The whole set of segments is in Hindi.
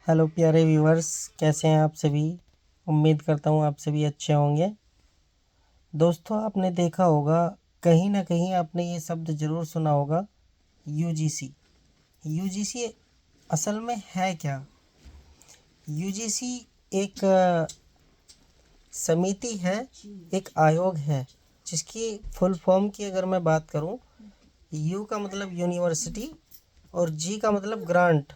हेलो प्यारे व्यूवर्स, कैसे हैं आप सभी। उम्मीद करता हूँ आप सभी अच्छे होंगे। दोस्तों, आपने देखा होगा, कहीं ना कहीं आपने ये शब्द ज़रूर सुना होगा, यूजीसी। यूजीसी असल में है क्या? यूजीसी एक समिति है, एक आयोग है, जिसकी फुल फॉर्म की अगर मैं बात करूं, यू का मतलब यूनिवर्सिटी, और जी का मतलब ग्रांट,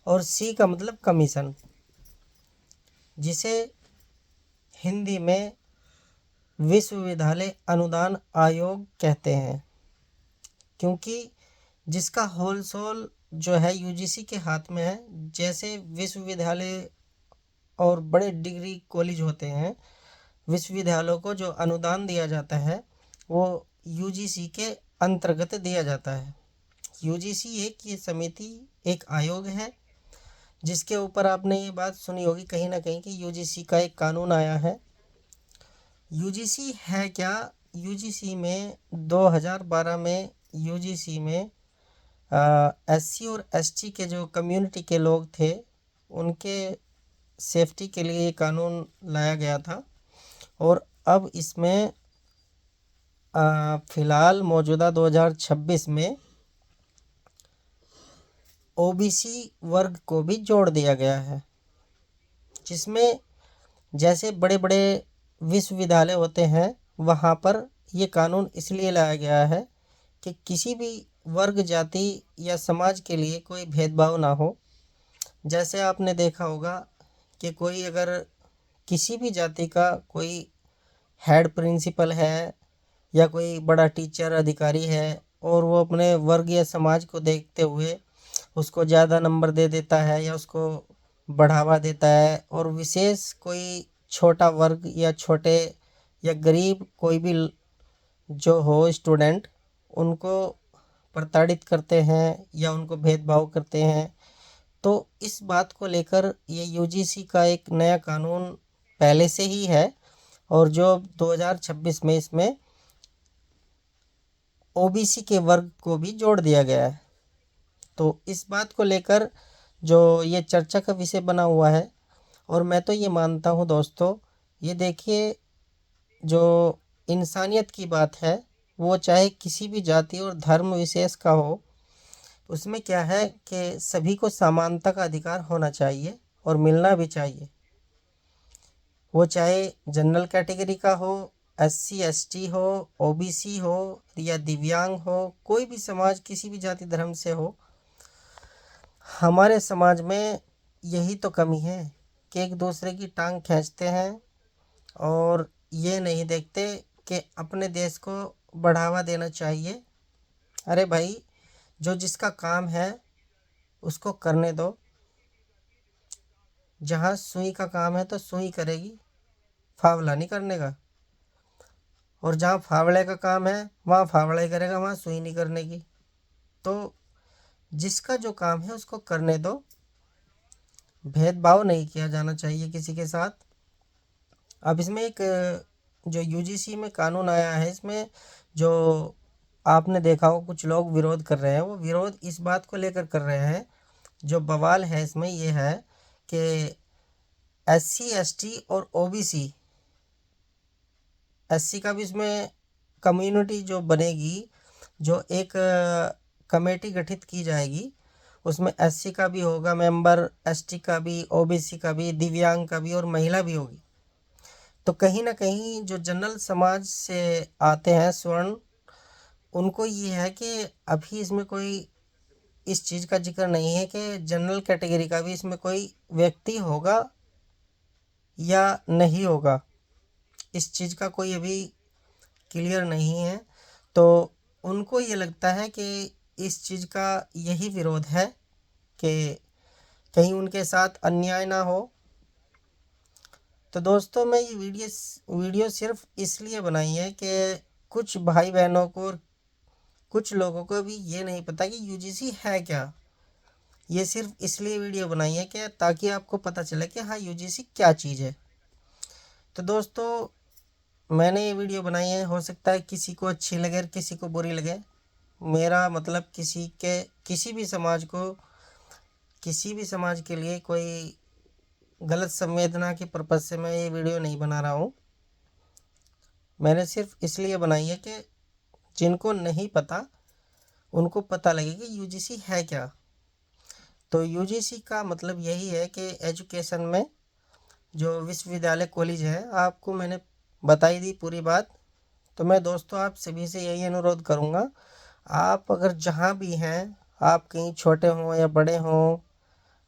और सी का मतलब कमीशन, जिसे हिंदी में विश्वविद्यालय अनुदान आयोग कहते हैं। क्योंकि जिसका होल सोल जो है यूजीसी के हाथ में है। जैसे विश्वविद्यालय और बड़े डिग्री कॉलेज होते हैं, विश्वविद्यालयों को जो अनुदान दिया जाता है वो यूजीसी के अंतर्गत दिया जाता है। यूजीसी एक ये समिति, एक आयोग है, जिसके ऊपर आपने ये बात सुनी होगी कहीं ना कहीं कि यूजीसी का एक कानून आया है। यूजीसी है क्या? यूजीसी में 2012 में यूजीसी में एससी और एसटी के जो कम्युनिटी के लोग थे, उनके सेफ्टी के लिए ये कानून लाया गया था। और अब इसमें फ़िलहाल मौजूदा 2026 में ओबीसी वर्ग को भी जोड़ दिया गया है, जिसमें जैसे बड़े बड़े विश्वविद्यालय होते हैं, वहाँ पर ये कानून इसलिए लाया गया है कि किसी भी वर्ग, जाति या समाज के लिए कोई भेदभाव ना हो। जैसे आपने देखा होगा कि कोई अगर किसी भी जाति का कोई हेड प्रिंसिपल है या कोई बड़ा टीचर अधिकारी है, और वो अपने वर्ग या समाज को देखते हुए उसको ज़्यादा नंबर दे देता है या उसको बढ़ावा देता है, और विशेष कोई छोटा वर्ग या छोटे या गरीब कोई भी जो हो स्टूडेंट, उनको प्रताड़ित करते हैं या उनको भेदभाव करते हैं, तो इस बात को लेकर ये यूजीसी का एक नया कानून पहले से ही है, और जो 2026 में इसमें ओबीसी के वर्ग को भी जोड़ दिया गया है। तो इस बात को लेकर जो ये चर्चा का विषय बना हुआ है, और मैं तो ये मानता हूँ दोस्तों, ये देखिए, जो इंसानियत की बात है, वो चाहे किसी भी जाति और धर्म विशेष का हो, उसमें क्या है कि सभी को समानता का अधिकार होना चाहिए और मिलना भी चाहिए। वो चाहे जनरल कैटेगरी का हो, एससी एसटी हो, ओबीसी हो या दिव्यांग हो, कोई भी समाज किसी भी जाति धर्म से हो। हमारे समाज में यही तो कमी है कि एक दूसरे की टांग खींचते हैं और ये नहीं देखते कि अपने देश को बढ़ावा देना चाहिए। अरे भाई, जो जिसका काम है उसको करने दो। जहाँ सुई का काम है तो सुई करेगी, फावला नहीं करने का। और जहाँ फावड़े का काम है वहाँ फावड़ा ही करेगा, वहाँ सुई नहीं करने की। तो जिसका जो काम है उसको करने दो। भेदभाव नहीं किया जाना चाहिए किसी के साथ। अब इसमें एक जो यूजीसी में कानून आया है, इसमें जो आपने देखा हो कुछ लोग विरोध कर रहे हैं, वो विरोध इस बात को लेकर कर रहे हैं, जो बवाल है इसमें ये है कि एससी एसटी और ओबीसी, एससी का भी इसमें कम्युनिटी जो बनेगी, जो एक कमेटी गठित की जाएगी, उसमें एससी का भी होगा मेंबर, एसटी का भी, ओबीसी का भी, दिव्यांग का भी, और महिला भी होगी। तो कहीं ना कहीं जो जनरल समाज से आते हैं स्वर्ण, उनको ये है कि अभी इसमें कोई इस चीज़ का जिक्र नहीं है कि जनरल कैटेगरी का भी इसमें कोई व्यक्ति होगा या नहीं होगा। इस चीज़ का कोई अभी क्लियर नहीं है। तो उनको ये लगता है कि इस चीज़ का यही विरोध है कि कहीं उनके साथ अन्याय ना हो। तो दोस्तों, मैं ये वीडियो सिर्फ इसलिए बनाई है कि कुछ भाई बहनों को और कुछ लोगों को भी ये नहीं पता कि यूजीसी है क्या। ये सिर्फ इसलिए वीडियो बनाई है कि ताकि आपको पता चले कि हाँ, यूजीसी क्या चीज़ है। तो दोस्तों, मैंने ये वीडियो बनाई है, हो सकता है किसी को अच्छी लगे और किसी को बुरी लगे। मेरा मतलब किसी भी समाज को किसी भी समाज के लिए कोई गलत संवेदना के पर्पज़ से मैं ये वीडियो नहीं बना रहा हूँ। मैंने सिर्फ इसलिए बनाई है कि जिनको नहीं पता उनको पता लगे कि यूजीसी है क्या। तो यूजीसी का मतलब यही है कि एजुकेशन में जो विश्वविद्यालय कॉलेज है, आपको मैंने बताई दी पूरी बात। तो मैं दोस्तों आप सभी से यही अनुरोध करूँगा, आप अगर जहाँ भी हैं, आप कहीं छोटे हों या बड़े हों,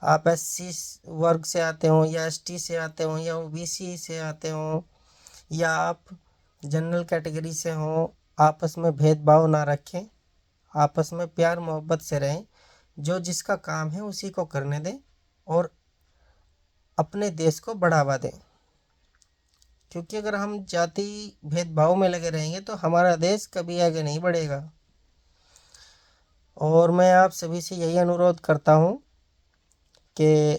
आप एससी वर्ग से आते हों या एसटी से आते हों या ओबीसी से आते हों या आप जनरल कैटेगरी से हों, आपस में भेदभाव ना रखें, आपस में प्यार मोहब्बत से रहें। जो जिसका काम है उसी को करने दें और अपने देश को बढ़ावा दें। क्योंकि अगर हम जाति भेदभाव में लगे रहेंगे तो हमारा देश कभी आगे नहीं बढ़ेगा। और मैं आप सभी से यही अनुरोध करता हूँ कि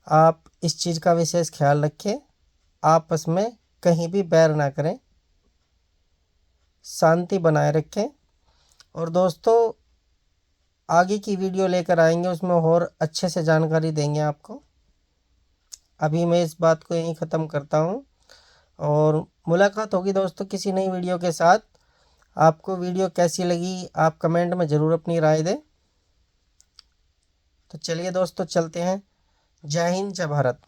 आप इस चीज़ का विशेष ख्याल रखें, आपस में कहीं भी बैर ना करें, शांति बनाए रखें। और दोस्तों आगे की वीडियो लेकर आएंगे, उसमें और अच्छे से जानकारी देंगे आपको। अभी मैं इस बात को यहीं ख़त्म करता हूँ और मुलाकात होगी दोस्तों किसी नई वीडियो के साथ। आपको वीडियो कैसी लगी आप कमेंट में ज़रूर अपनी राय दें। तो चलिए दोस्तों चलते हैं। जय हिंद, जय भारत।